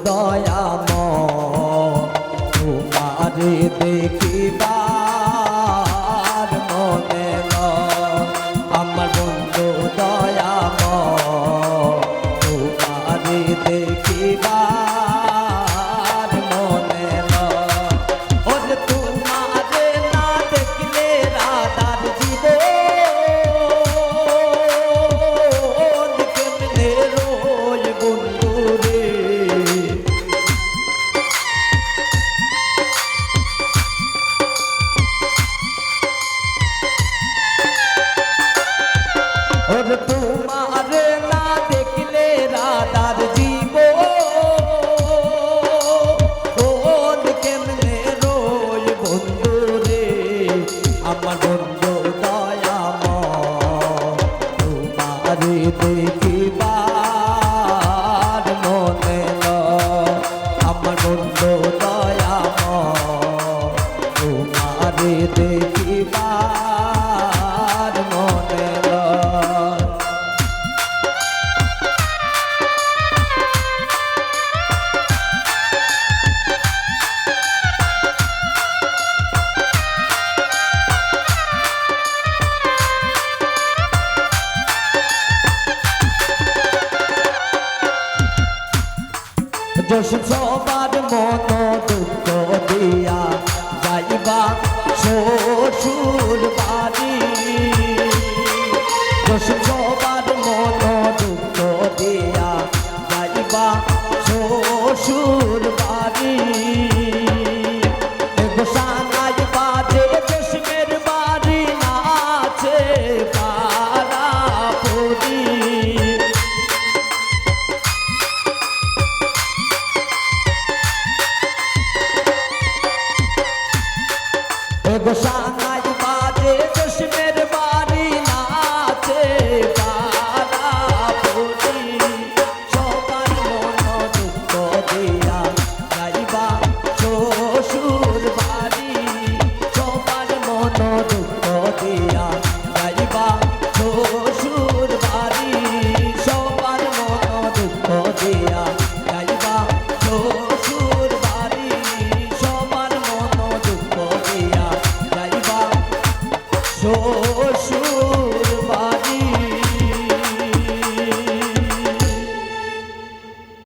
দয়াময় তোমারে দেখিবার মনে লয় আমার বন্ধু দয়াময় তোমারে দেখিবার মনে লয় ওরে তোমারে না দেখলে রাধার জীবন কেমনে রয় বন্ধু রে ওরে তোমারে না দেখলে রাধার জীবন কেমনে রয় বন্ধু রে আমার বন্ধু দয়াময় তোমারে দেখিবার মনে লয় আমার বন্ধু দয়াময় তোমারে দেখিবার মনে লয় জসিম সবার মন দুঃখ দিয়া যাইবা শ্বশুর বাড়ি জসিম সবার মন দুঃখ দিয়া যাইবা শ্বশুর